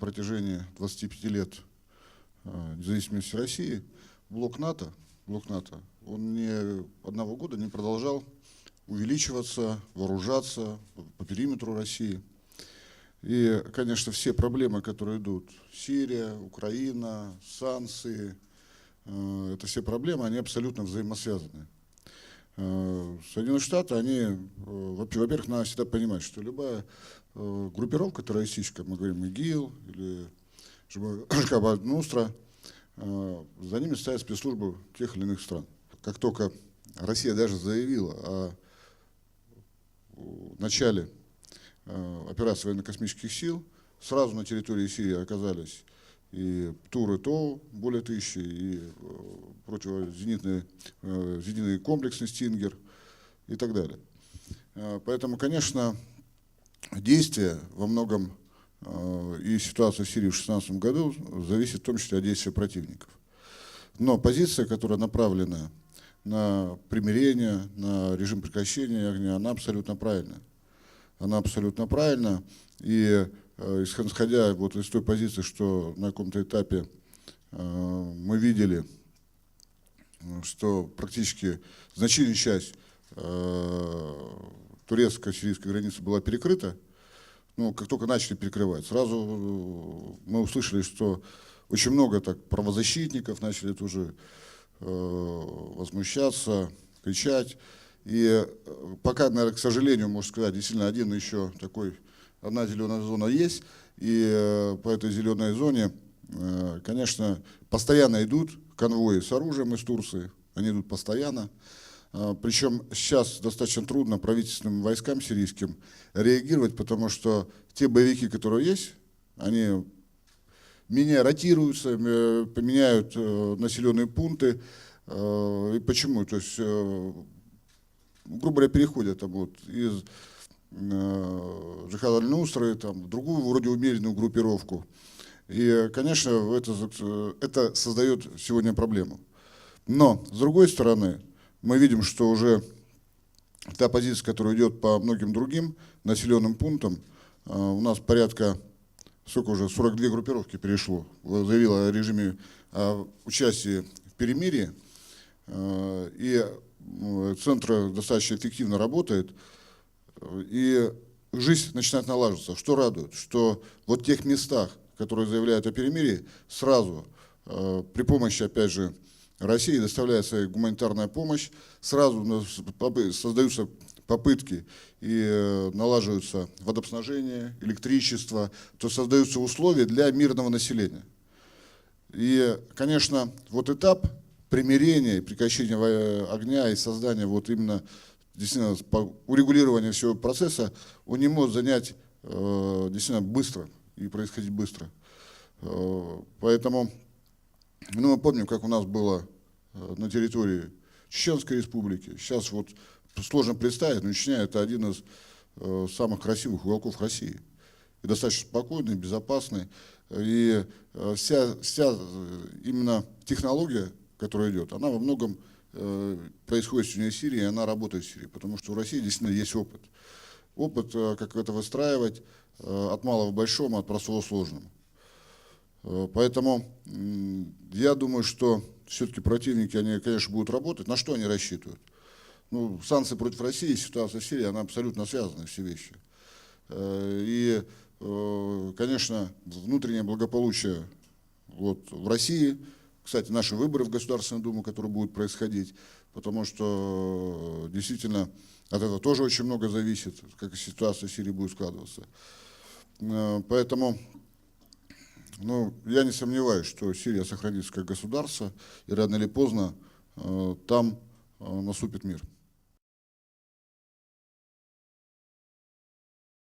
протяжении 25 лет независимости России, блок НАТО, он ни одного года не продолжал увеличиваться, вооружаться по периметру России. И, конечно, все проблемы, которые идут, Сирия, Украина, санкции, это все проблемы, они абсолютно взаимосвязаны. Соединенные Штаты, они, во-первых, надо всегда понимать, что любая группировка террористическая, мы говорим ИГИЛ или Джабhat аль-Нусра, за ними стоят спецслужбы тех или иных стран. Как только Россия даже заявила о начале операции военно-космических сил, сразу на территории Сирии оказались и ТУР, и ТОУ, более 1000, и противозенитный комплексный «Стингер» и так далее. Поэтому, конечно, действия во многом и ситуация в Сирии в 2016 году зависит в том числе от действия противников. Но позиция, которая направлена на примирение, на режим прекращения огня, она абсолютно правильная. Она абсолютно правильна. И исходя вот из той позиции, что на каком-то этапе мы видели, что практически значительная часть турецко-сирийской границы была перекрыта, ну, как только начали перекрывать, сразу мы услышали, что очень много так правозащитников начали тоже возмущаться, кричать. И пока, наверное, к сожалению, можно сказать, действительно одна зеленая зона есть, и по этой зеленой зоне, конечно, постоянно идут конвои с оружием из Турции, они идут постоянно. Причем сейчас достаточно трудно правительственным войскам сирийским реагировать, потому что те боевики, которые есть, они ротируются, поменяют населенные пункты. И почему? То есть, грубо говоря, переходят там, вот, из Джабхат аль-Нусры в другую вроде умеренную группировку. И, конечно, это создает сегодня проблему. Но, с другой стороны, мы видим, что уже та позиция, которая идет по многим другим населенным пунктам, у нас порядка, уже 42 группировки перешло, заявило о режиме участия в перемирии, и центр достаточно эффективно работает, и жизнь начинает налаживаться. Что радует? Что вот в тех местах, которые заявляют о перемирии, сразу при помощи, опять же, России доставляется гуманитарная помощь, сразу создаются попытки и налаживаются водоснабжение, электричество, то создаются условия для мирного населения. И, конечно, вот этап примирения и прекращения огня и создания вот именно действительно урегулирования всего процесса, он не может занять действительно быстро и происходить быстро. Поэтому мы помним, как у нас было на территории Чеченской республики. Сейчас вот сложно представить, но Чечня — это один из самых красивых уголков России. И достаточно спокойный, безопасный. И вся именно технология, которая идет, она во многом происходит сегодня в Сирии, и она работает в Сирии. Потому что у России действительно есть опыт. Опыт, как это выстраивать от малого к большому, от простого к сложному. Поэтому я думаю, что все-таки противники, они, конечно, будут работать. На что они рассчитывают? Ну, санкции против России, ситуация в Сирии, она абсолютно связана, все вещи. И, конечно, внутреннее благополучие вот в России, кстати, наши выборы в Государственную Думу, которые будут происходить, потому что действительно от этого тоже очень много зависит, как ситуация в Сирии будет складываться. Поэтому я не сомневаюсь, что Сирия сохранится как государство, и рано или поздно там наступит мир.